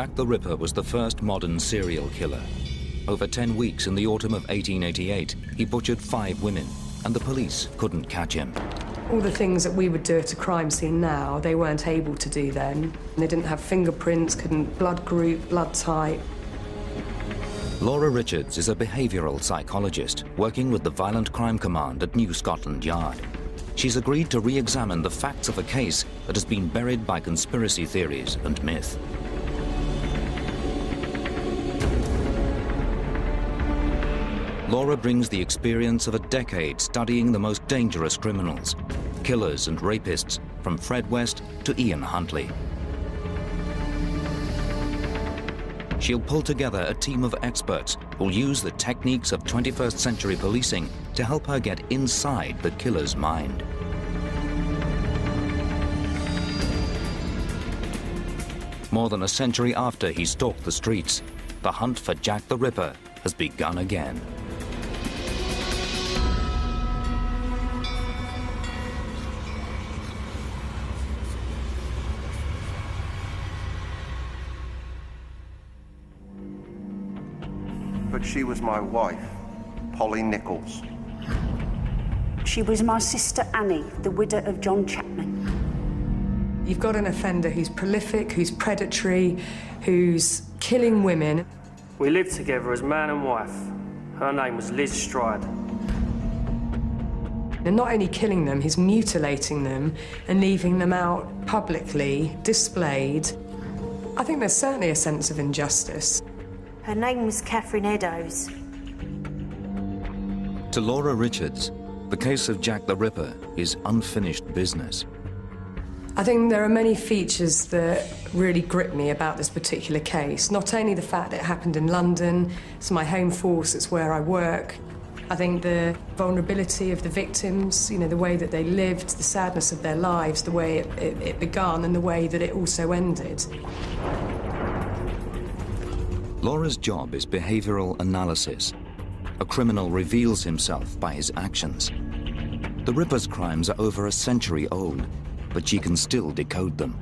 Jack the Ripper was the first modern serial killer. Over 10 weeks in the autumn of 1888, he butchered 5 women, and the police couldn't catch him. All the things that we would do at a crime scene now, they weren't able to do then. They didn't have fingerprints, couldn't blood group, blood type. Laura Richards is a behavioural psychologist working with the Violent Crime Command at New Scotland Yard. She's agreed to re-examine the facts of a case that has been buried by conspiracy theories and myth. Laura brings the experience of a decade studying the most dangerous criminals, killers and rapists, from Fred West to Ian Huntley. She'll pull together a team of experts who'll use the techniques of 21st century policing to help her get inside the killer's mind. More than a century after he stalked the streets, the hunt for Jack the Ripper has begun again. But she was my wife, Polly Nichols. She was my sister Annie, the widow of John Chapman. You've got an offender who's prolific, who's predatory, who's killing women. We lived together as man and wife. Her name was Liz Stride. And not only killing them, he's mutilating them and leaving them out publicly, displayed. I think there's certainly a sense of injustice. Her name was Catherine Eddowes. To Laura Richards, the case of Jack the Ripper is unfinished business. I think there are many features that really grip me about this particular case. Not only the fact that it happened in London, it's my home force, it's where I work. I think the vulnerability of the victims, you know, the way that they lived, the sadness of their lives, the way it began and the way that it also ended. Laura's job is behavioural analysis. A criminal reveals himself by his actions. The Ripper's crimes are over a century old, but she can still decode them.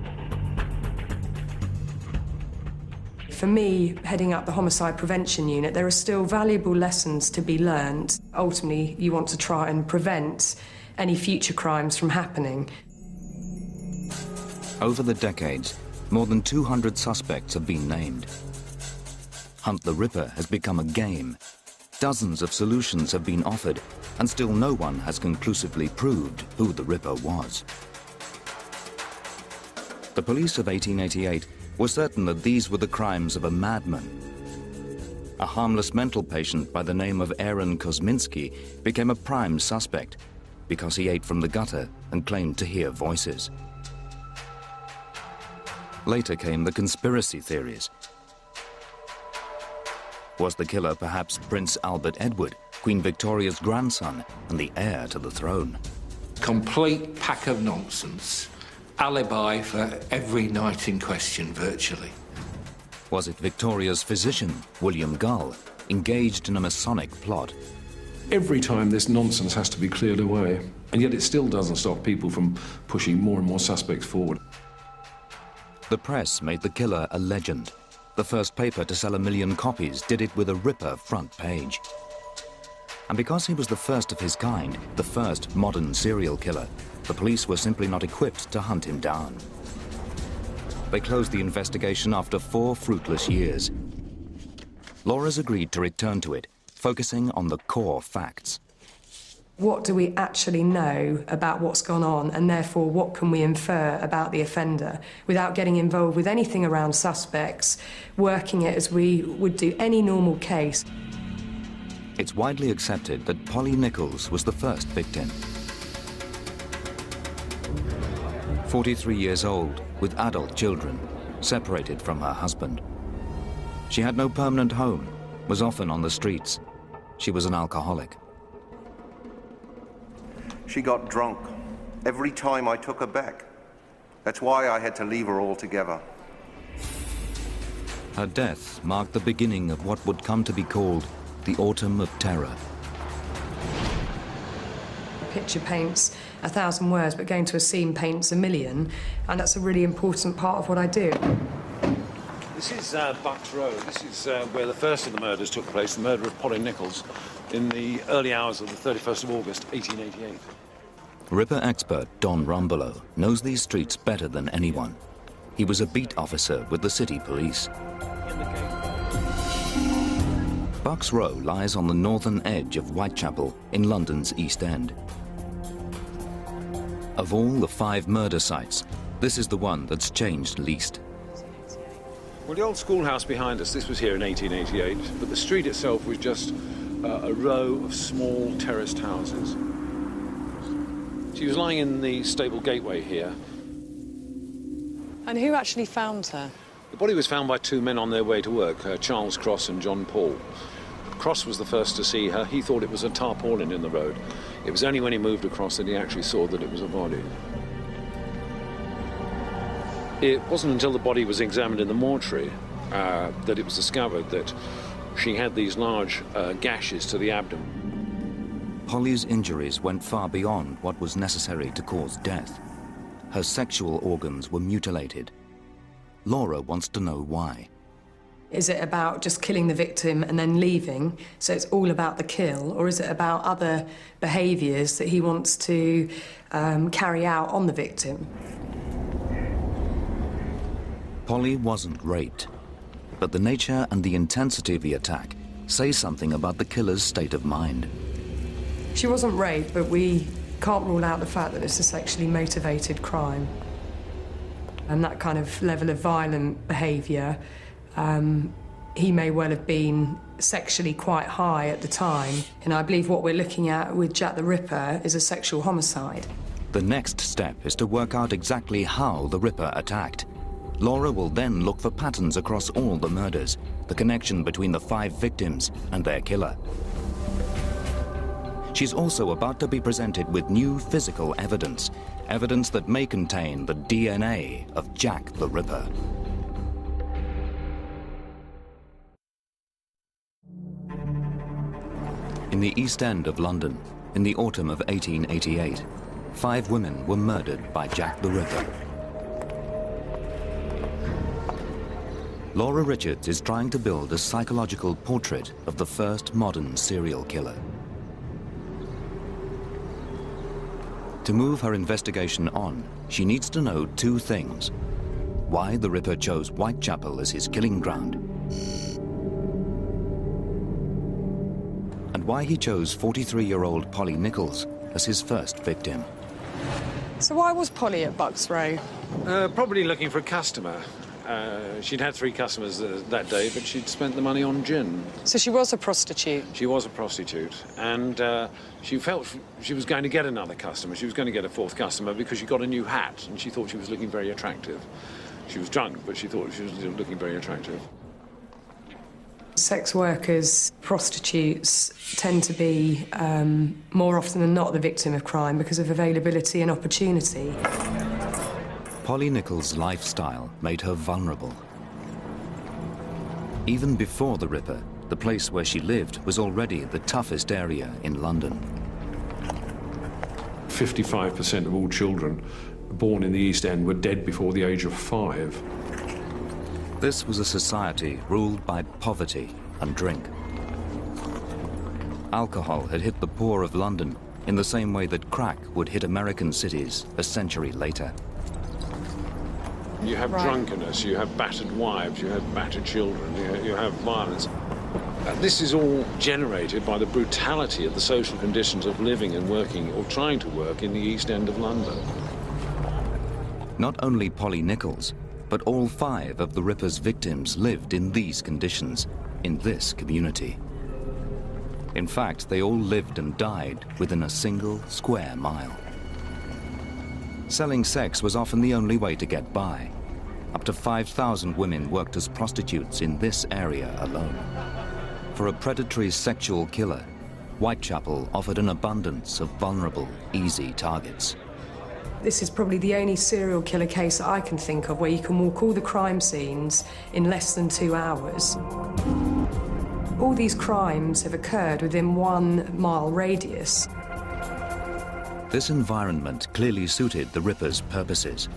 For me, heading up the Homicide Prevention Unit, there are still valuable lessons to be learned. Ultimately, you want to try and prevent any future crimes from happening. Over the decades, more than 200 suspects have been named. Hunt the Ripper has become a game. Dozens of solutions have been offered, and still no one has conclusively proved who the Ripper was. The police of 1888 were certain that these were the crimes of a madman. A harmless mental patient by the name of Aaron Kosminski became a prime suspect because he ate from the gutter and claimed to hear voices. Later came the conspiracy theories. Was the killer perhaps Prince Albert Edward, Queen Victoria's grandson and the heir to the throne? Complete pack of nonsense. Alibi for every night in question, virtually. Was it Victoria's physician, William Gull, engaged in a Masonic plot? Every time this nonsense has to be cleared away, and yet it still doesn't stop people from pushing more and more suspects forward. The press made the killer a legend. The first paper to sell 1 million copies did it with a Ripper front page. And because he was the first of his kind, the first modern serial killer, the police were simply not equipped to hunt him down. They closed the investigation after 4 fruitless years. Laura's agreed to return to it, focusing on the core facts. What do we actually know about what's gone on, and therefore what can we infer about the offender without getting involved with anything around suspects, working it as we would do any normal case? It's widely accepted that Polly Nichols was the first victim. 43 years old, with adult children, separated from her husband. She had no permanent home, was often on the streets. She was an alcoholic. She got drunk every time I took her back. That's why I had to leave her altogether. Her death marked the beginning of what would come to be called the Autumn of Terror. A picture paints 1,000 words, but going to a scene paints 1,000,000, and that's a really important part of what I do. This is Bucks Row. This is where the first of the murders took place, the murder of Polly Nichols, in the early hours of the 31st of August, 1888. Ripper expert Don Rumbelow knows these streets better than anyone. He was a beat officer with the city police. Bucks Row lies on the northern edge of Whitechapel in London's East End. Of all the 5 murder sites, this is the one that's changed least. Well, the old schoolhouse behind us, this was here in 1888, but the street itself was just a row of small terraced houses. She was lying in the stable gateway here. And who actually found her? The body was found by 2 men on their way to work, Charles Cross and John Paul. Cross was the first to see her. He thought it was a tarpaulin in the road. It was only when he moved across that he actually saw that it was a body. It wasn't until the body was examined in the mortuary that it was discovered that she had these large gashes to the abdomen. Polly's injuries went far beyond what was necessary to cause death. Her sexual organs were mutilated. Laura wants to know why. Is it about just killing the victim and then leaving, so it's all about the kill, or is it about other behaviours that he wants to carry out on the victim? Polly wasn't raped, but the nature and the intensity of the attack say something about the killer's state of mind. She wasn't raped, but we can't rule out the fact that it's a sexually motivated crime. And that kind of level of violent behaviour, he may well have been sexually quite high at the time. And I believe what we're looking at with Jack the Ripper is a sexual homicide. The next step is to work out exactly how the Ripper attacked. Laura will then look for patterns across all the murders, the connection between the 5 victims and their killer. She's also about to be presented with new physical evidence, evidence that may contain the DNA of Jack the Ripper. In the East End of London, in the autumn of 1888, 5 women were murdered by Jack the Ripper. Laura Richards is trying to build a psychological portrait of the first modern serial killer. To move her investigation on, she needs to know 2 things: why the Ripper chose Whitechapel as his killing ground, and why he chose 43-year-old Polly Nichols as his first victim. So why was Polly at Bucks Row? Probably looking for a customer. She'd had 3 customers that day, but she'd spent the money on gin. So she was a prostitute? She was a prostitute, and she felt she was going to get another customer. She was going to get a 4th customer because she got a new hat, and she thought she was looking very attractive. She was drunk, but she thought she was looking very attractive. Sex workers, prostitutes, tend to be, more often than not, the victim of crime because of availability and opportunity. Polly Nichols' lifestyle made her vulnerable. Even before the Ripper, the place where she lived was already the toughest area in London. 55% of all children born in the East End were dead before the age of 5. This was a society ruled by poverty and drink. Alcohol had hit the poor of London in the same way that crack would hit American cities a century later. You have drunkenness, you have battered wives, you have battered children, you have violence. This is all generated by the brutality of the social conditions of living and working, or trying to work, in the East End of London. Not only Polly Nichols, but all 5 of the Ripper's victims lived in these conditions, in this community. In fact, they all lived and died within a single square mile. Selling sex was often the only way to get by. Up to 5,000 women worked as prostitutes in this area alone. For a predatory sexual killer, Whitechapel offered an abundance of vulnerable, easy targets. This is probably the only serial killer case I can think of where you can walk all the crime scenes in less than 2 hours. All these crimes have occurred within 1 mile radius. This environment clearly suited the Ripper's purposes.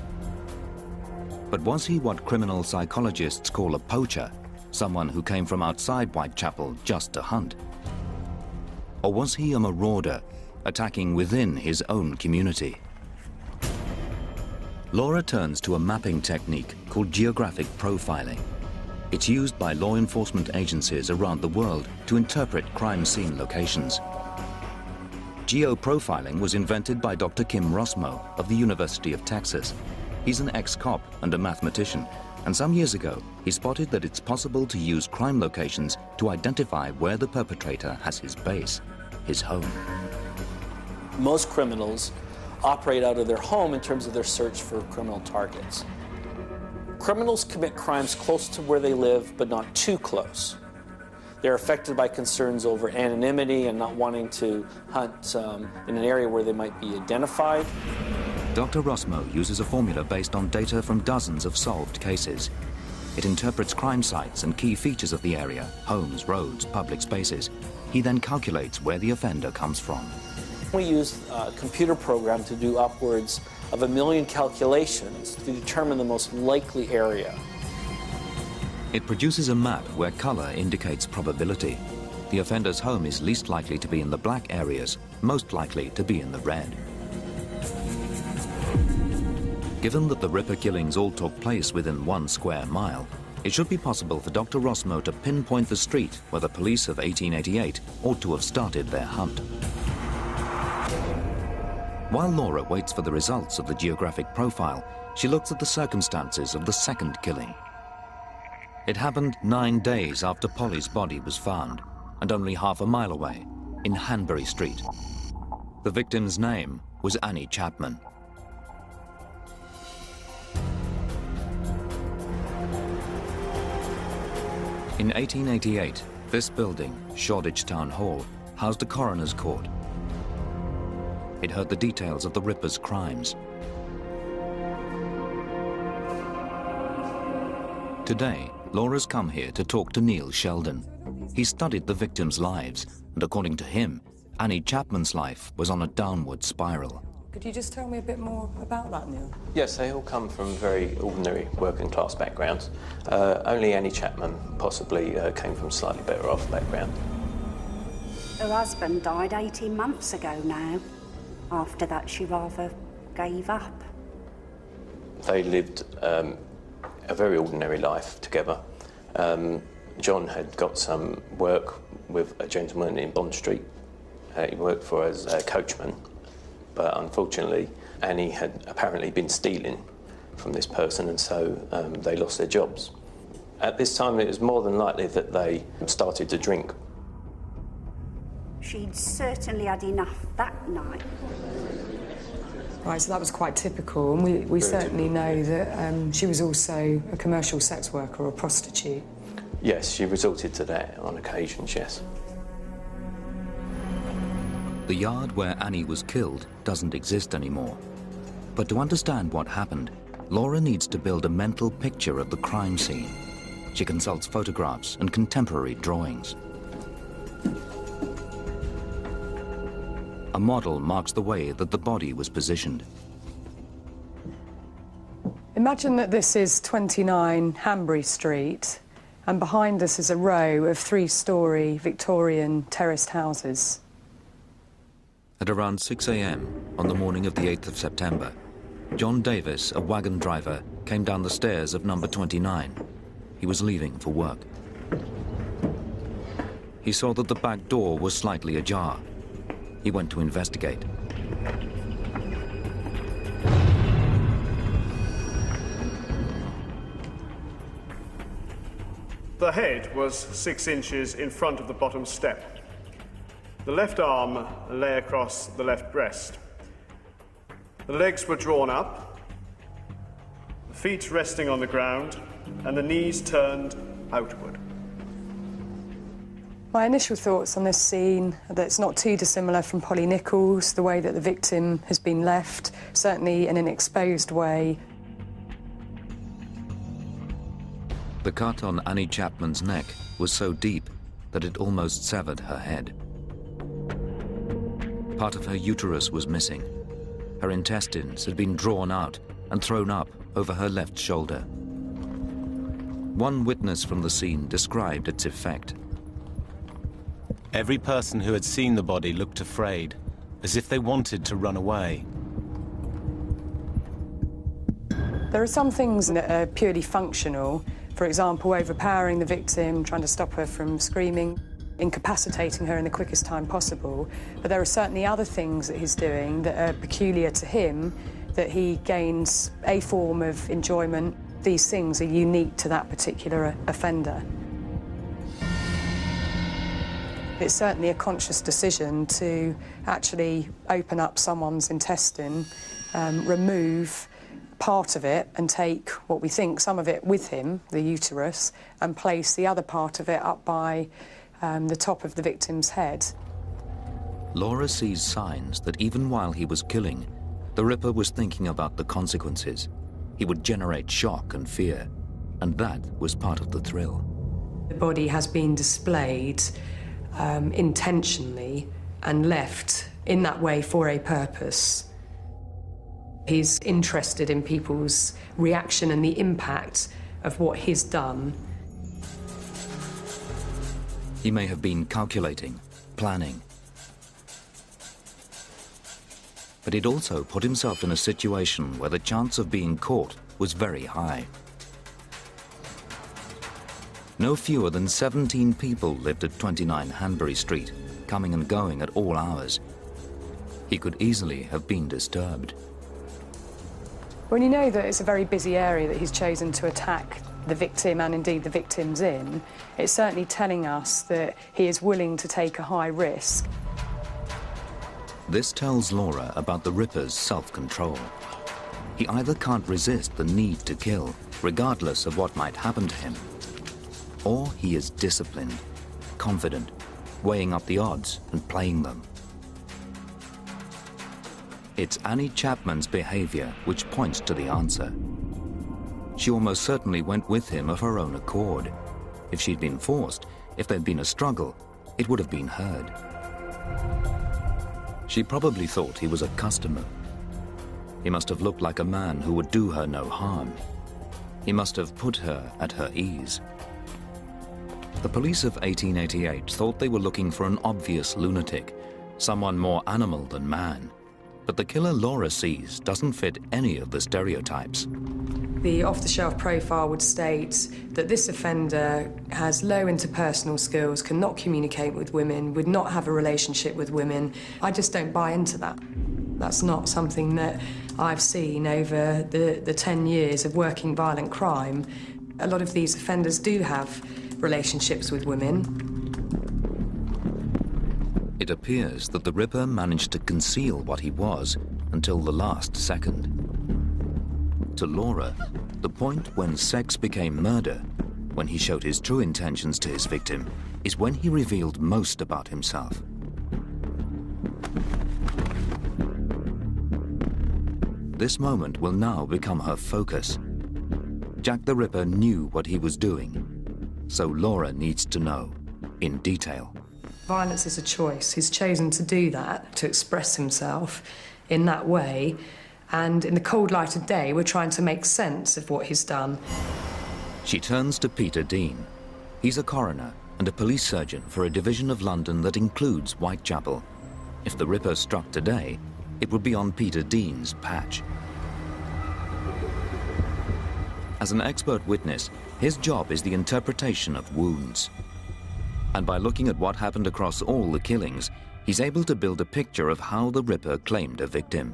But was he what criminal psychologists call a poacher, someone who came from outside Whitechapel just to hunt? Or was he a marauder, attacking within his own community? Laura turns to a mapping technique called geographic profiling. It's used by law enforcement agencies around the world to interpret crime scene locations. Geoprofiling was invented by Dr. Kim Rosmo of the University of Texas. He's an ex-cop and a mathematician, and some years ago, he spotted that it's possible to use crime locations to identify where the perpetrator has his base, his home. Most criminals operate out of their home in terms of their search for criminal targets. Criminals commit crimes close to where they live, but not too close. They're affected by concerns over anonymity and not wanting to hunt in an area where they might be identified. Dr. Rosmo uses a formula based on data from dozens of solved cases. It interprets crime sites and key features of the area, homes, roads, public spaces. He then calculates where the offender comes from. We use a computer program to do upwards of 1 million calculations to determine the most likely area. It produces a map where color indicates probability. The offender's home is least likely to be in the black areas, most likely to be in the red. Given that the Ripper killings all took place within 1 square mile, it should be possible for Dr. Rosmo to pinpoint the street where the police of 1888 ought to have started their hunt. While Laura waits for the results of the geographic profile, she looks at the circumstances of the second killing. It happened 9 days after Polly's body was found, and only half a mile away, in Hanbury Street. The victim's name was Annie Chapman. In 1888, this building, Shoreditch Town Hall, housed a coroner's court. It heard the details of the Ripper's crimes. Today, Laura's come here to talk to Neil Sheldon. He studied the victims' lives, and according to him, Annie Chapman's life was on a downward spiral. Could you just tell me a bit more about that, Neil? Yes, they all come from very ordinary working class backgrounds. Only Annie Chapman possibly came from slightly better off background. Her husband died 18 months ago now. After that, she rather gave up. They lived a very ordinary life together. John had got some work with a gentleman in Bond Street. He worked for as a coachman, but unfortunately Annie had apparently been stealing from this person, and so they lost their jobs. At this time, it was more than likely that they started to drink. She'd certainly had enough that night. Right, so that was quite typical, and we certainly know that she was also a commercial sex worker or a prostitute. Yes, she resorted to that on occasions, yes. The yard where Annie was killed doesn't exist anymore. But to understand what happened, Laura needs to build a mental picture of the crime scene. She consults photographs and contemporary drawings. A model marks the way that the body was positioned. Imagine that this is 29 Hanbury Street, and behind us is a row of 3-storey Victorian terraced houses. At around 6 a.m. on the morning of the 8th of September, John Davis, a wagon driver, came down the stairs of number 29. He was leaving for work. He saw that the back door was slightly ajar. He went to investigate. The head was 6 inches in front of the bottom step. The left arm lay across the left breast. The legs were drawn up, the feet resting on the ground, and the knees turned outward. My initial thoughts on this scene are that it's not too dissimilar from Polly Nichols, the way that the victim has been left, certainly in an exposed way. The cut on Annie Chapman's neck was so deep that it almost severed her head. Part of her uterus was missing. Her intestines had been drawn out and thrown up over her left shoulder. One witness from the scene described its effect. Every person who had seen the body looked afraid, as if they wanted to run away. There are some things that are purely functional. For example, overpowering the victim, trying to stop her from screaming, incapacitating her in the quickest time possible. But there are certainly other things that he's doing that are peculiar to him, that he gains a form of enjoyment. These things are unique to that particular offender. It's certainly a conscious decision to actually open up someone's intestine, remove part of it and take what we think, some of it with him, the uterus, and place the other part of it up by the top of the victim's head. Laura sees signs that even while he was killing, the Ripper was thinking about the consequences. He would generate shock and fear, and that was part of the thrill. The body has been displayed intentionally and left in that way for a purpose. He's interested in people's reaction and the impact of what he's done. He may have been calculating, planning. But he'd also put himself in a situation where the chance of being caught was very high. No fewer than 17 people lived at 29 Hanbury Street, coming and going at all hours. He could easily have been disturbed. When you know that it's a very busy area that he's chosen to attack the victim and indeed the victims in, it's certainly telling us that he is willing to take a high risk. This tells Laura about the Ripper's self-control. He either can't resist the need to kill, regardless of what might happen to him, or he is disciplined, confident, weighing up the odds and playing them. It's Annie Chapman's behavior which points to the answer. She almost certainly went with him of her own accord. If she'd been forced, if there'd been a struggle, it would have been heard. She probably thought he was a customer. He must have looked like a man who would do her no harm. He must have put her at her ease. The police of 1888 thought they were looking for an obvious lunatic, someone more animal than man. But the killer Laura sees doesn't fit any of the stereotypes. The off-the-shelf profile would state that this offender has low interpersonal skills, cannot communicate with women, would not have a relationship with women. I just don't buy into that. That's not something that I've seen over the 10 years of working violent crime. A lot of these offenders do have relationships with women. It appears that the Ripper managed to conceal what he was until the last second. To Laura, the point when sex became murder, when he showed his true intentions to his victim, is when he revealed most about himself. This moment will now become her focus. Jack the Ripper knew what he was doing, so Laura needs to know, in detail. Violence is a choice. He's chosen to do that, to express himself in that way. And in the cold light of day, we're trying to make sense of what he's done. She turns to Peter Dean. He's a coroner and a police surgeon for a division of London that includes Whitechapel. If the Ripper struck today, it would be on Peter Dean's patch. As an expert witness, his job is the interpretation of wounds. And by looking at what happened across all the killings, he's able to build a picture of how the Ripper claimed a victim.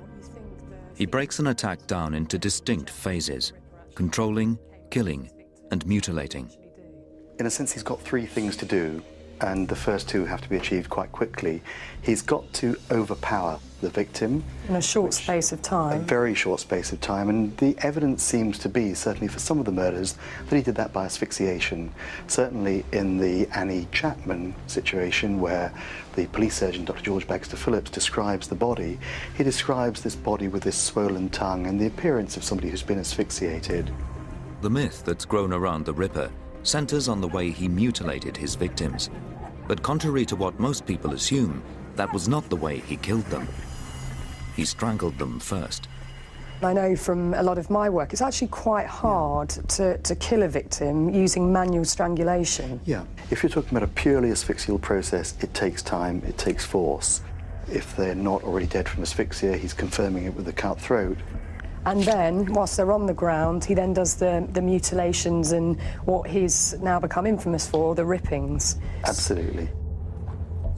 He breaks an attack down into distinct phases: controlling, killing, and mutilating. In a sense, he's got three things to do, and the first two have to be achieved quite quickly. He's got to overpower the victim. In a short space of time. A very short space of time, and the evidence seems to be, certainly for some of the murders, that he did that by asphyxiation. Certainly in the Annie Chapman situation, where the police surgeon, Dr. George Baxter Phillips, describes the body, he describes this body with this swollen tongue and the appearance of somebody who's been asphyxiated. The myth that's grown around the Ripper centers on the way he mutilated his victims. But contrary to what most people assume, that was not the way he killed them. He strangled them first. I know from a lot of my work, it's actually quite hard to kill a victim using manual strangulation. Yeah. If you're talking about a purely asphyxial process, it takes time, it takes force. If they're not already dead from asphyxia, he's confirming it with the cut throat. And then, whilst they're on the ground, he then does the mutilations and what he's now become infamous for, the rippings. Absolutely.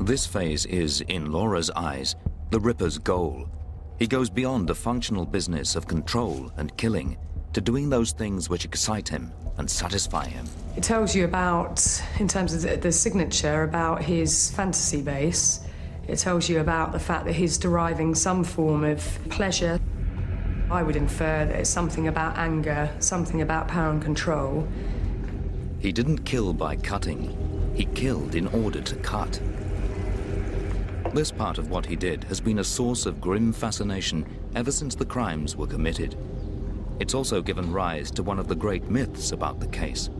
This phase is, in Laura's eyes, the Ripper's goal. He goes beyond the functional business of control and killing to doing those things which excite him and satisfy him. It tells you about, in terms of the signature, about his fantasy base. It tells you about the fact that he's deriving some form of pleasure. I would infer that it's something about anger, something about power and control. He didn't kill by cutting. He killed in order to cut. This part of what he did has been a source of grim fascination ever since the crimes were committed. It's also given rise to one of the great myths about the case.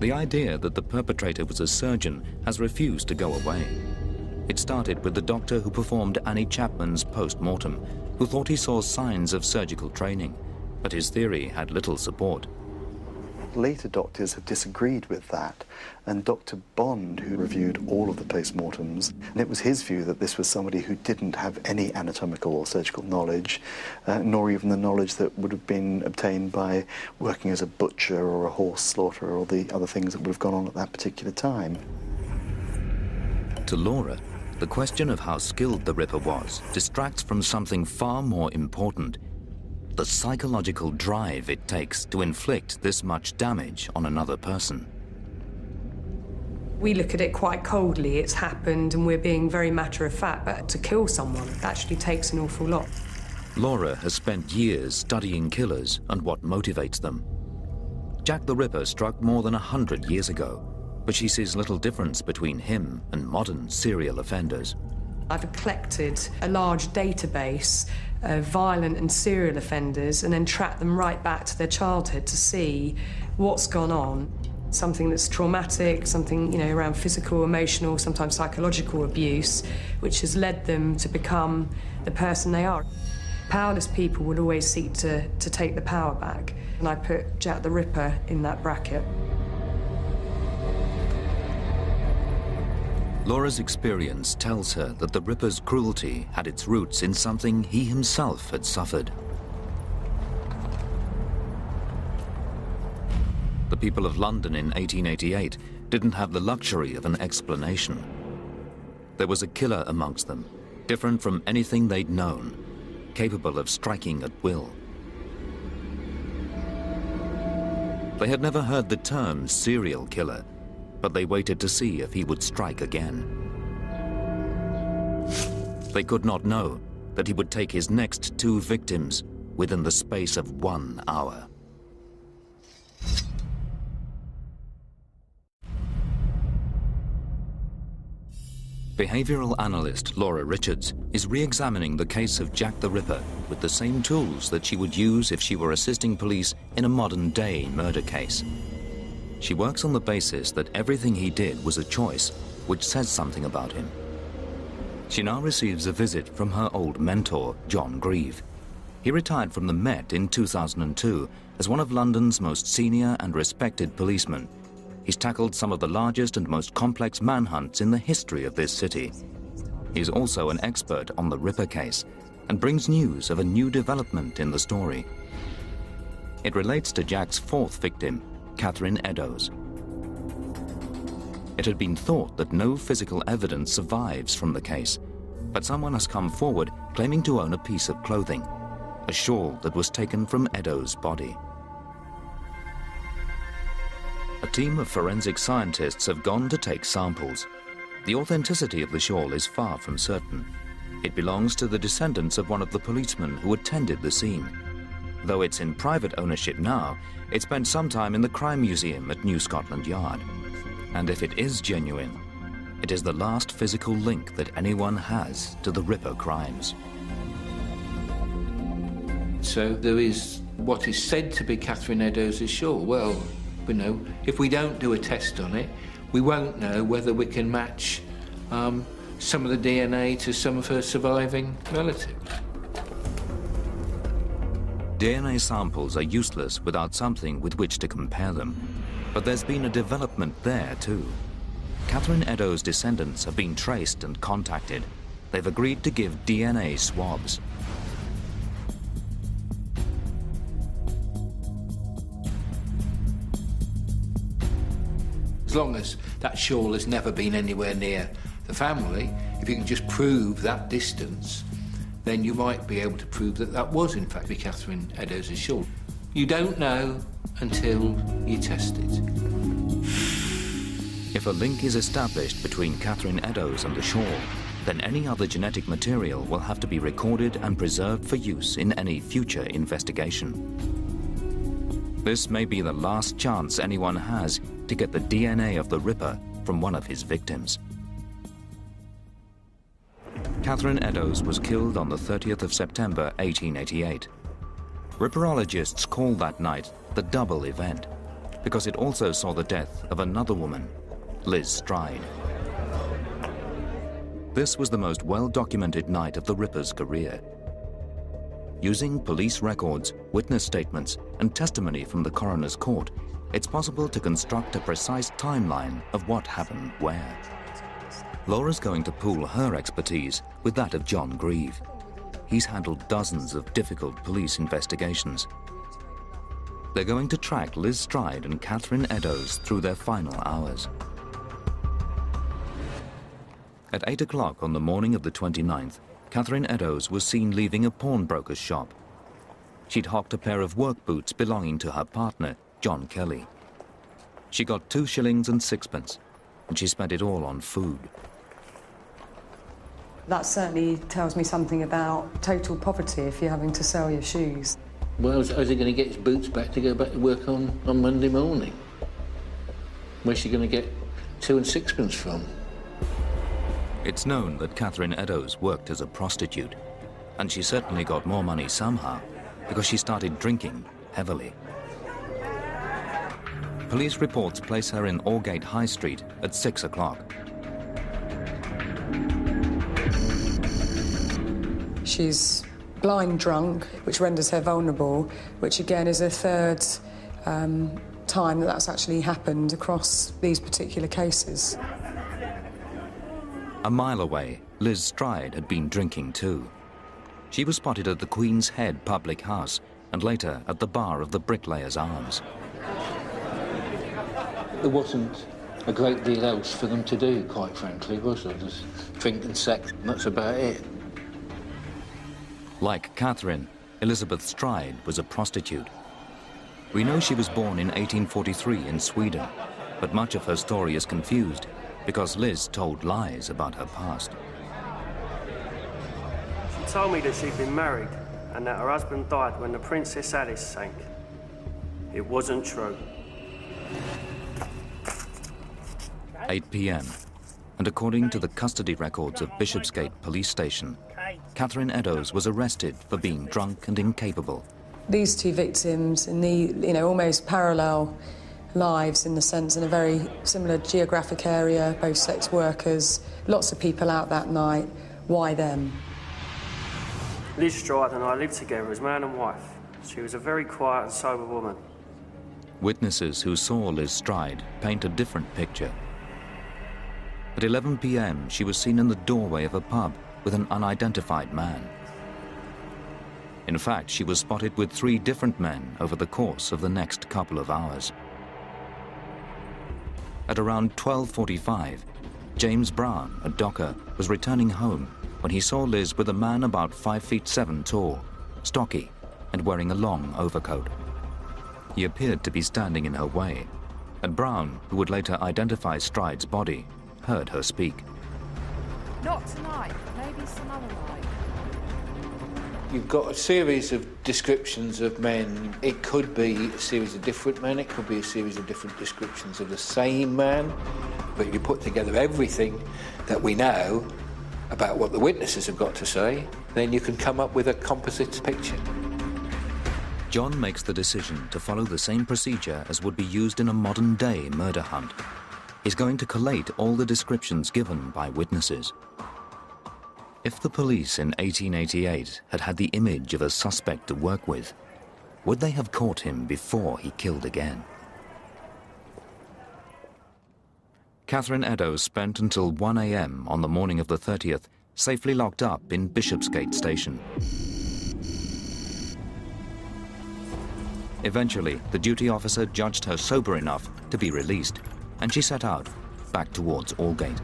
The idea that the perpetrator was a surgeon has refused to go away. It started with the doctor who performed Annie Chapman's post-mortem, who thought he saw signs of surgical training, but his theory had little support. Later doctors have disagreed with that, and Dr. Bond, who reviewed all of the post-mortems, and it was his view that this was somebody who didn't have any anatomical or surgical knowledge, nor even the knowledge that would have been obtained by working as a butcher or a horse slaughterer or the other things that would have gone on at that particular time. To Laura, the question of how skilled the Ripper was distracts from something far more important: the psychological drive it takes to inflict this much damage on another person. We look at it quite coldly. It's happened and we're being very matter-of-fact, but to kill someone actually takes an awful lot. Laura has spent years studying killers and what motivates them. Jack the Ripper struck more than 100 years ago, but she sees little difference between him and modern serial offenders. I've collected a large database of violent and serial offenders and then tracked them right back to their childhood to see what's gone on. Something that's traumatic, something, around physical, emotional, sometimes psychological abuse, which has led them to become the person they are. Powerless people will always seek to take the power back, and I put Jack the Ripper in that bracket. Laura's experience tells her that the Ripper's cruelty had its roots in something he himself had suffered. The people of London in 1888 didn't have the luxury of an explanation. There was a killer amongst them, different from anything they'd known, capable of striking at will. They had never heard the term serial killer, but they waited to see if he would strike again. They could not know that he would take his next 2 victims within the space of 1 hour. Behavioral analyst Laura Richards is re-examining the case of Jack the Ripper with the same tools that she would use if she were assisting police in a modern-day murder case. She works on the basis that everything he did was a choice, which says something about him. She now receives a visit from her old mentor, John Grieve. He retired from the Met in 2002 as one of London's most senior and respected policemen. He's tackled some of the largest and most complex manhunts in the history of this city. He's also an expert on the Ripper case and brings news of a new development in the story. It relates to Jack's 4th victim, Catherine Eddowes. It had been thought that no physical evidence survives from the case, but someone has come forward claiming to own a piece of clothing, a shawl that was taken from Eddowes' body. A team of forensic scientists have gone to take samples. The authenticity of the shawl is far from certain. It belongs to the descendants of one of the policemen who attended the scene. Though it's in private ownership now, it spent some time in the Crime Museum at New Scotland Yard. And if it is genuine, it is the last physical link that anyone has to the Ripper crimes. So there is what is said to be Catherine Eddowes' shawl. Well, if we don't do a test on it, we won't know whether we can match some of the DNA to some of her surviving relatives. DNA samples are useless without something with which to compare them. But there's been a development there too. Catherine Eddowes' descendants have been traced and contacted. They've agreed to give DNA swabs. As long as that shawl has never been anywhere near the family, if you can just prove that distance, then you might be able to prove that that was in fact Catherine Eddowes' shawl. You don't know until you test it. If a link is established between Catherine Eddowes and the shawl, then any other genetic material will have to be recorded and preserved for use in any future investigation. This may be the last chance anyone has to get the DNA of the Ripper from one of his victims. Catherine Eddowes was killed on the 30th of September 1888. Ripperologists call that night the double event, because it also saw the death of another woman, Liz Stride. This was the most well-documented night of the Ripper's career. Using police records, witness statements, and testimony from the coroner's court, it's possible to construct a precise timeline of what happened where. Laura's going to pool her expertise with that of John Grieve. He's handled dozens of difficult police investigations. They're going to track Liz Stride and Catherine Eddowes through their final hours. At 8 o'clock on the morning of the 29th, Catherine Eddowes was seen leaving a pawnbroker's shop. She'd hocked a pair of work boots belonging to her partner, John Kelly. She got 2 shillings and 6pence, and she spent it all on food. That certainly tells me something about total poverty if you're having to sell your shoes. Well, how's he going to get his boots back to go back to work on Monday morning? Where's she going to get 2 and 6pence from? It's known that Catherine Eddowes worked as a prostitute, and she certainly got more money somehow, because she started drinking heavily. Police reports place her in Aldgate High Street at 6 o'clock. She's blind drunk, which renders her vulnerable, which again is a third time that that's actually happened across these particular cases. A mile away, Liz Stride had been drinking too. She was spotted at the Queen's Head public house and later at the bar of the Bricklayers Arms. There wasn't a great deal else for them to do, quite frankly, was there? Just drink and sex, and that's about it. Like Catherine, Elizabeth Stride was a prostitute. We know she was born in 1843 in Sweden, but much of her story is confused because Liz told lies about her past. She told me that she'd been married and that her husband died when the Princess Alice sank. It wasn't true. 8 p.m, and according to the custody records of Bishopsgate Police Station, Catherine Eddowes was arrested for being drunk and incapable. These two victims in the, almost parallel lives in the sense in a very similar geographic area, both sex workers, lots of people out that night. Why them? Liz Stride and I lived together as man and wife. She was a very quiet and sober woman. Witnesses who saw Liz Stride paint a different picture. At 11 p.m, she was seen in the doorway of a pub with an unidentified man. In fact, she was spotted with 3 different men over the course of the next couple of hours. At around 12:45, James Brown, a docker, was returning home when he saw Liz with a man about 5'7" tall, stocky, and wearing a long overcoat. He appeared to be standing in her way, and Brown, who would later identify Stride's body, heard her speak. Not tonight, maybe some other night. You've got a series of descriptions of men. It could be a series of different men, it could be a series of different descriptions of the same man. But if you put together everything that we know about what the witnesses have got to say, then you can come up with a composite picture. John makes the decision to follow the same procedure as would be used in a modern-day murder hunt. He's going to collate all the descriptions given by witnesses. If the police in 1888 had had the image of a suspect to work with, Would they have caught him before he killed again? Catherine Eddowes spent until 1 a.m. on the morning of the 30th safely locked up in Bishopsgate Station. Eventually, the duty officer judged her sober enough to be released, and she set out back towards Aldgate.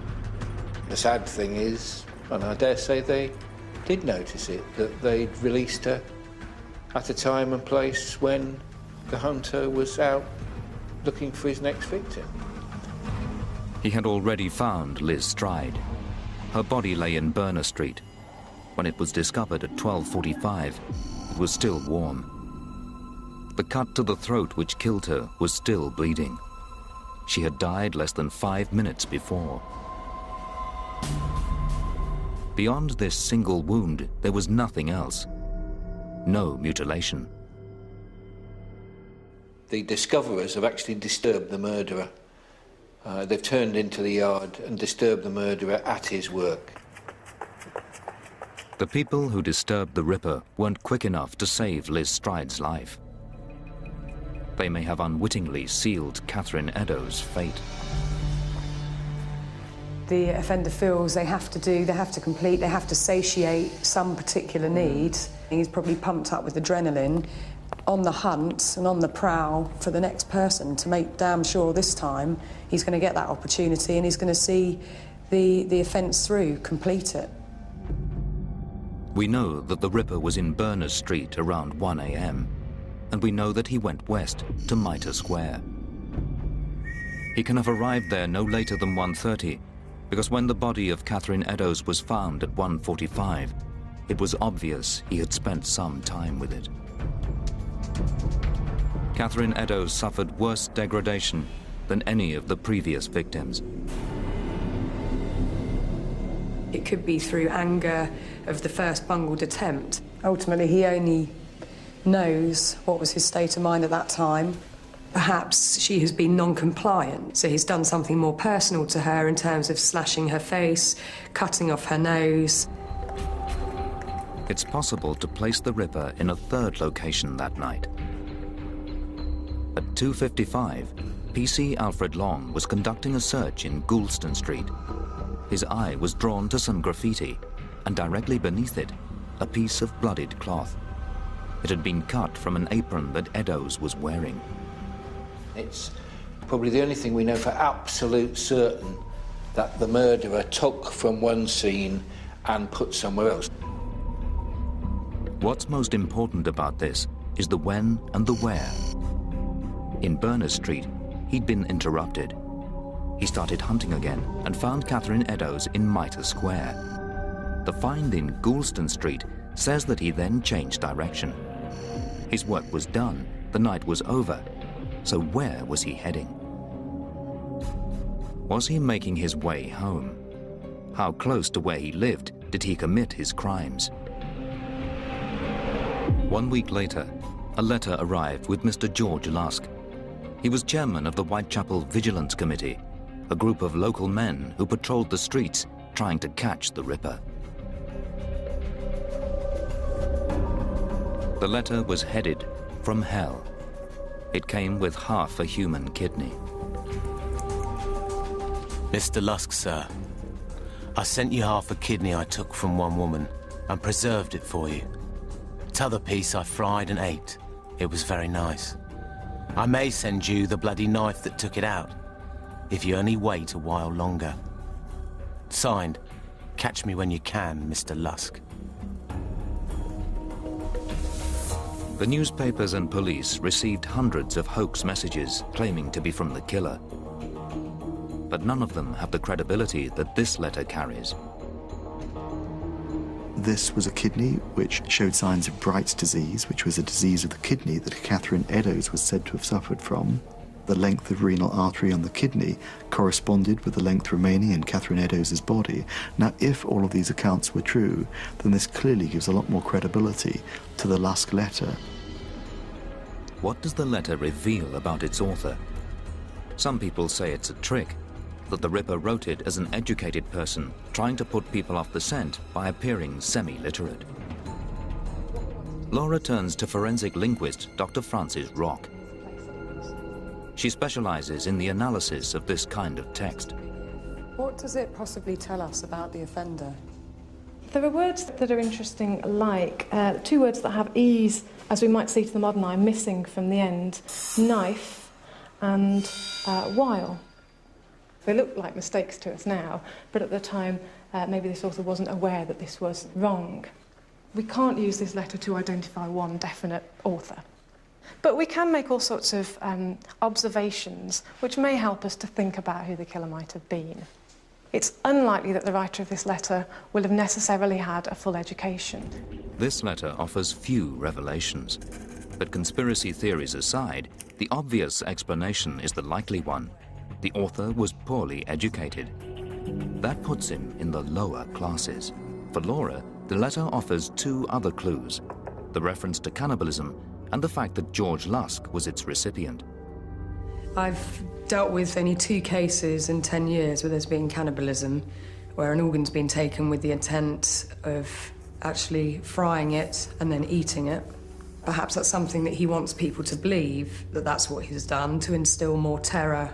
The sad thing is, and I dare say they did notice it, that they'd released her at a time and place when the hunter was out looking for his next victim. He had already found Liz Stride. Her body lay in Berner Street. When it was discovered at 12:45, it was still warm. The cut to the throat which killed her was still bleeding. She had died less than 5 minutes before. Beyond this single wound, there was nothing else. No mutilation. The discoverers have actually disturbed the murderer. They've turned into the yard and disturbed the murderer at his work. The people who disturbed the Ripper weren't quick enough to save Liz Stride's life. They may have unwittingly sealed Catherine Eddowes' fate. The offender feels they have to complete, they have to satiate some particular need. He's probably pumped up with adrenaline, on the hunt and on the prowl for the next person to make damn sure this time he's going to get that opportunity and he's going to see the offence through, complete it. We know that the Ripper was in Berners Street around 1 a.m. and we know that he went west to Mitre Square. He can have arrived there no later than 1:30, because when the body of Catherine Eddowes was found at 1:45, it was obvious he had spent some time with it. Catherine Eddowes suffered worse degradation than any of the previous victims. It could be through anger of the first bungled attempt. Ultimately, he only knows what was his state of mind at that time. Perhaps she has been non-compliant, so he's done something more personal to her in terms of slashing her face, cutting off her nose. It's possible to place the Ripper in a third location that night. At 2:55, PC Alfred Long was conducting a search in Goulston Street. His eye was drawn to some graffiti, and directly beneath it, a piece of bloodied cloth. It had been cut from an apron that Eddowes was wearing. It's probably the only thing we know for absolute certain that the murderer took from one scene and put somewhere else. What's most important about this is the when and the where. In Berners Street, he'd been interrupted. He started hunting again and found Catherine Eddowes in Mitre Square. The find in Goulston Street says that he then changed direction. His work was done, the night was over, so where was he heading? Was he making his way home? How close to where he lived did he commit his crimes? 1 week later, a letter arrived with Mr. George Lusk. He was chairman of the Whitechapel Vigilance Committee, a group of local men who patrolled the streets trying to catch the Ripper. The letter was headed from hell. It came with half a human kidney. Mr. Lusk, sir, I sent you half a kidney I took from one woman and preserved it for you. T'other piece I fried and ate. It was very nice. I may send you the bloody knife that took it out, if you only wait a while longer. Signed, catch me when you can, Mr. Lusk. The newspapers and police received hundreds of hoax messages claiming to be from the killer. But none of them have the credibility that this letter carries. This was a kidney which showed signs of Bright's disease, which was a disease of the kidney that Catherine Eddowes was said to have suffered from. The length of renal artery on the kidney corresponded with the length remaining in Catherine Eddowes' body. Now, if all of these accounts were true, then this clearly gives a lot more credibility to the Lusk letter. What does the letter reveal about its author? Some people say it's a trick, that the Ripper wrote it as an educated person trying to put people off the scent by appearing semi-literate. Laura turns to forensic linguist Dr. Frances Rock. She specializes in the analysis of this kind of text. What does it possibly tell us about the offender? There are words that are interesting, like two words that have E's, as we might see to the modern eye, missing from the end: knife and while. They look like mistakes to us now, but at the time, maybe this author wasn't aware that this was wrong. We can't use this letter to identify one definite author. But we can make all sorts of observations which may help us to think about who the killer might have been. It's unlikely that the writer of this letter will have necessarily had a full education. This letter offers few revelations. But conspiracy theories aside, the obvious explanation is the likely one. The author was poorly educated. That puts him in the lower classes. For Laura, the letter offers two other clues: the reference to cannibalism and the fact that George Lusk was its recipient. I've dealt with only 2 cases in 10 years where there's been cannibalism, where an organ's been taken with the intent of actually frying it and then eating it. Perhaps that's something that he wants people to believe, that that's what he's done, to instill more terror,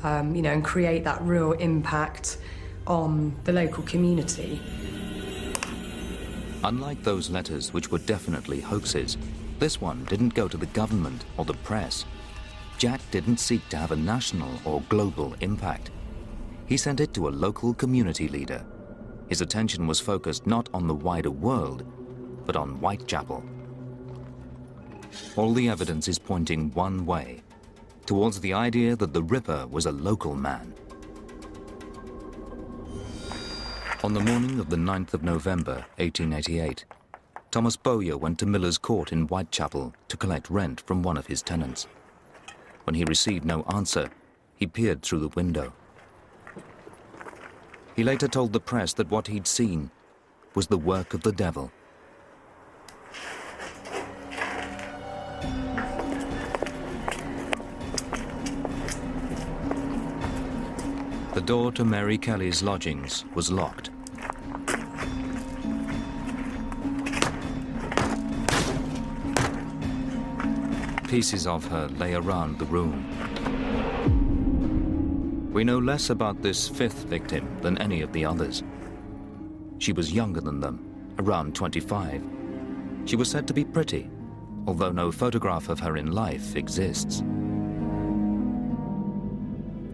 and create that real impact on the local community. Unlike those letters, which were definitely hoaxes, this one didn't go to the government or the press. Jack didn't seek to have a national or global impact. He sent it to a local community leader. His attention was focused not on the wider world, but on Whitechapel. All the evidence is pointing one way, towards the idea that the Ripper was a local man. On the morning of the 9th of November, 1888, Thomas Bowyer went to Miller's Court in Whitechapel to collect rent from one of his tenants. When he received no answer, he peered through the window. He later told the press that what he'd seen was the work of the devil. The door to Mary Kelly's lodgings was locked. Pieces of her lay around the room. We know less about this 5th victim than any of the others. She was younger than them, around 25. She was said to be pretty, although no photograph of her in life exists.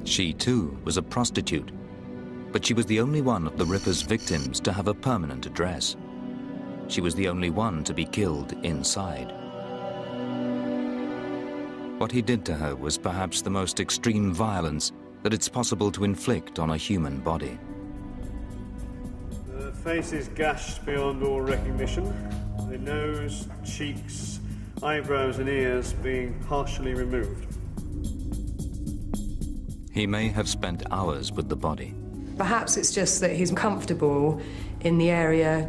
She, too, was a prostitute, but she was the only one of the Ripper's victims to have a permanent address. She was the only one to be killed inside. What he did to her was perhaps the most extreme violence that it's possible to inflict on a human body. The face is gashed beyond all recognition. The nose, cheeks, eyebrows and ears being partially removed. He may have spent hours with the body. Perhaps it's just that he's comfortable in the area,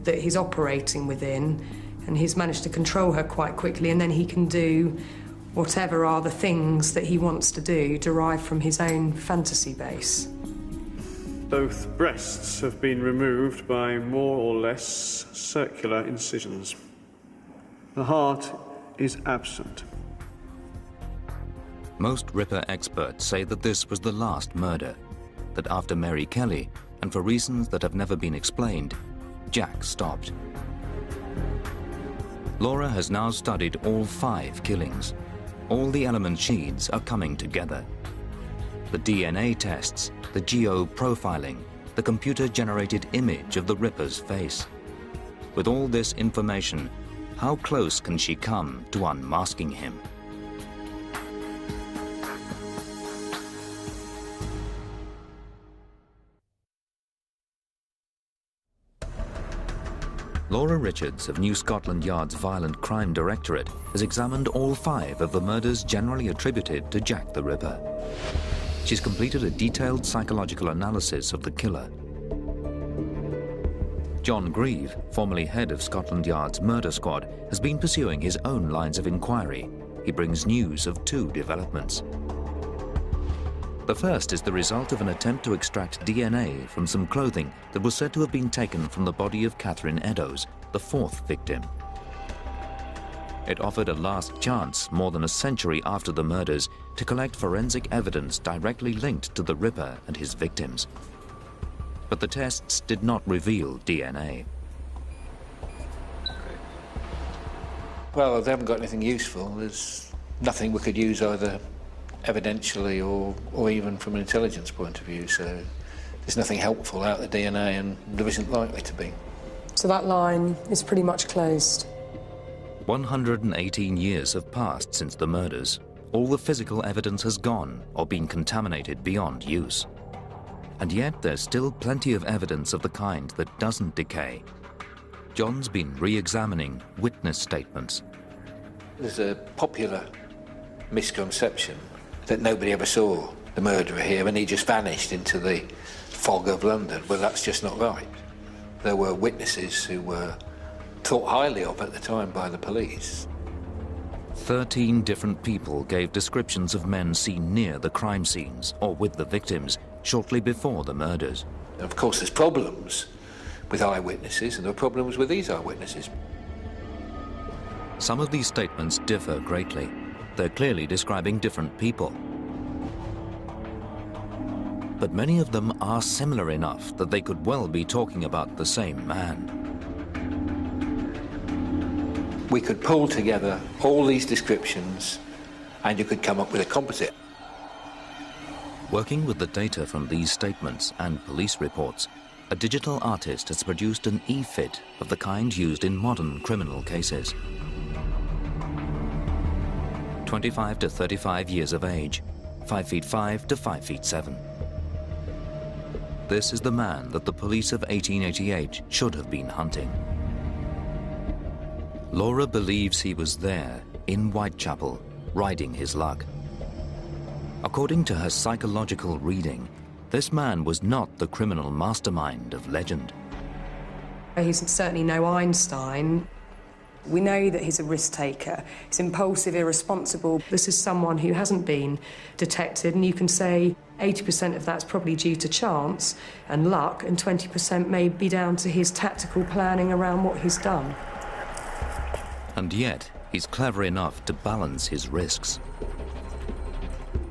that he's operating within, and he's managed to control her quite quickly, and then he can do whatever are the things that he wants to do, derived from his own fantasy base. Both breasts have been removed by more or less circular incisions. The heart is absent. Most Ripper experts say that this was the last murder, that after Mary Kelly, and for reasons that have never been explained, Jack stopped. Laura has now studied all 5 killings. All the element sheets are coming together. The DNA tests, the geo-profiling, the computer-generated image of the Ripper's face. With all this information, how close can she come to unmasking him? Laura Richards of New Scotland Yard's Violent Crime Directorate has examined all 5 of the murders generally attributed to Jack the Ripper. She's completed a detailed psychological analysis of the killer. John Grieve, formerly head of Scotland Yard's Murder Squad, has been pursuing his own lines of inquiry. He brings news of 2 developments. The first is the result of an attempt to extract DNA from some clothing that was said to have been taken from the body of Catherine Eddowes, the 4th victim. It offered a last chance more than a century after the murders to collect forensic evidence directly linked to the Ripper and his victims. But the tests did not reveal DNA. Well, they haven't got anything useful. There's nothing we could use either evidentially or even from an intelligence point of view, so there's nothing helpful out of the DNA, and there isn't likely to be. So that line is pretty much closed. 118 years have passed since the murders. All the physical evidence has gone or been contaminated beyond use. And yet there's still plenty of evidence of the kind that doesn't decay. John's been re-examining witness statements. There's a popular misconception that nobody ever saw the murderer here and he just vanished into the fog of London. Well, that's just not right. There were witnesses who were thought highly of at the time by the police. 13 different people gave descriptions of men seen near the crime scenes or with the victims shortly before the murders. Of course, there's problems with eyewitnesses, and there are problems with these eyewitnesses. Some of these statements differ greatly. They're clearly describing different people. But many of them are similar enough that they could well be talking about the same man. We could pull together all these descriptions and you could come up with a composite. Working with the data from these statements and police reports, a digital artist has produced an e-fit of the kind used in modern criminal cases. 25 to 35 years of age, 5 feet 5 to 5 feet 7. This is the man that the police of 1888 should have been hunting. Laura believes he was there, in Whitechapel, riding his luck. According to her psychological reading, this man was not the criminal mastermind of legend. He's certainly no Einstein. We know that he's a risk taker. He's impulsive, irresponsible. This is someone who hasn't been detected, and you can say 80% of that's probably due to chance and luck, and 20% may be down to his tactical planning around what he's done. And yet, he's clever enough to balance his risks.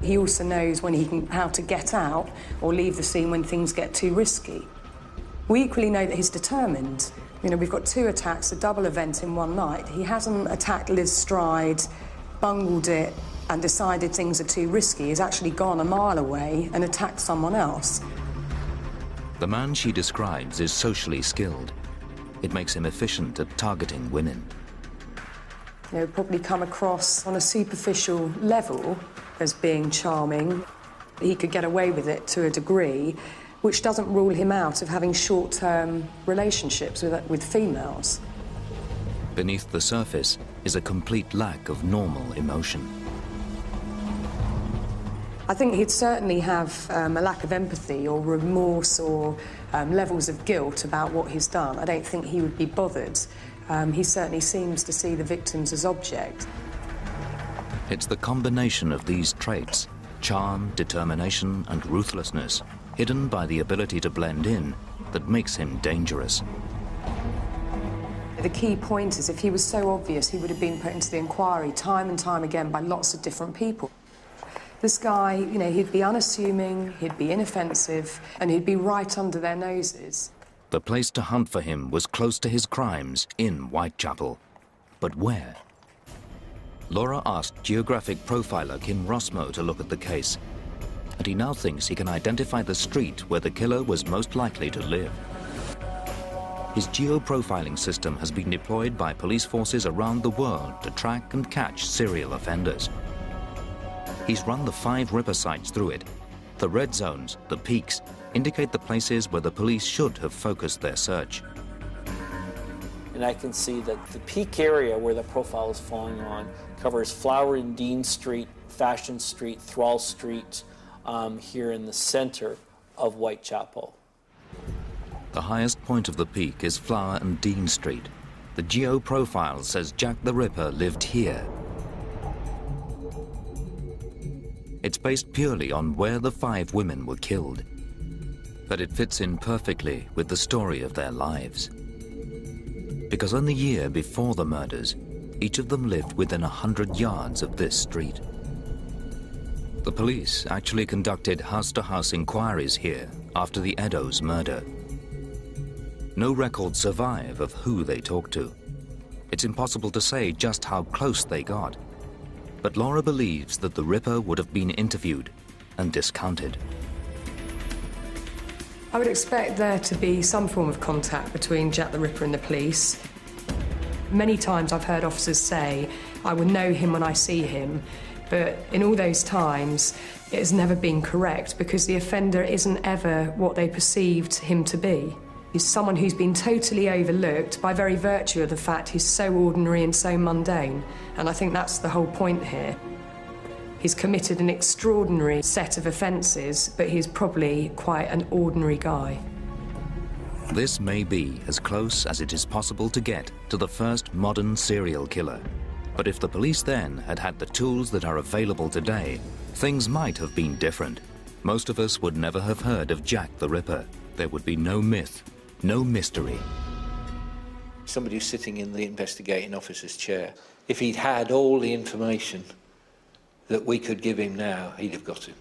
He also knows how to get out or leave the scene when things get too risky. We equally know that he's determined. You know, we've got 2 attacks, a double event in one night. He hasn't attacked Liz Stride, bungled it, and decided things are too risky. He's actually gone a mile away and attacked someone else. The man she describes is socially skilled. It makes him efficient at targeting women. You know, probably come across on a superficial level as being charming. He could get away with it to a degree, which doesn't rule him out of having short-term relationships with females. Beneath the surface is a complete lack of normal emotion. I think he'd certainly have a lack of empathy or remorse or levels of guilt about what he's done. I don't think he would be bothered. He certainly seems to see the victims as objects. It's the combination of these traits, charm, determination, and ruthlessness, hidden by the ability to blend in, that makes him dangerous. The key point is, if he was so obvious, he would have been put into the inquiry time and time again by lots of different people. This guy, you know, he'd be unassuming, he'd be inoffensive, and he'd be right under their noses. The place to hunt for him was close to his crimes in Whitechapel. But where? Laura asked geographic profiler Kim Rossmo to look at the case, and he now thinks he can identify the street where the killer was most likely to live. His geo-profiling system has been deployed by police forces around the world to track and catch serial offenders. He's run the 5 Ripper sites through it. The red zones, the peaks, indicate the places where the police should have focused their search. And I can see that the peak area where the profile is falling on covers Flower and Dean Street, Fashion Street, Thrall Street, here in the center of Whitechapel. The highest point of the peak is Flower and Dean Street. The geo-profile says Jack the Ripper lived here. It's based purely on where the 5 women were killed. But it fits in perfectly with the story of their lives. Because in the year before the murders, Each of them lived within 100 yards of this street. The police actually conducted house-to-house inquiries here after the Eddowes murder. No records survive of who they talked to. It's impossible to say just how close they got. But Laura believes that the Ripper would have been interviewed and discounted. I would expect there to be some form of contact between Jack the Ripper and the police. Many times I've heard officers say, I will know him when I see him, but in all those times, it has never been correct because the offender isn't ever what they perceived him to be. He's someone who's been totally overlooked by very virtue of the fact he's so ordinary and so mundane, and I think that's the whole point here. He's committed an extraordinary set of offences, but he's probably quite an ordinary guy. This may be as close as it is possible to get to the first modern serial killer. But if the police then had had the tools that are available today, things might have been different. Most of us would never have heard of Jack the Ripper. There would be no myth, no mystery. Somebody who's sitting in the investigating officer's chair, if he'd had all the information that we could give him now, he'd have got it.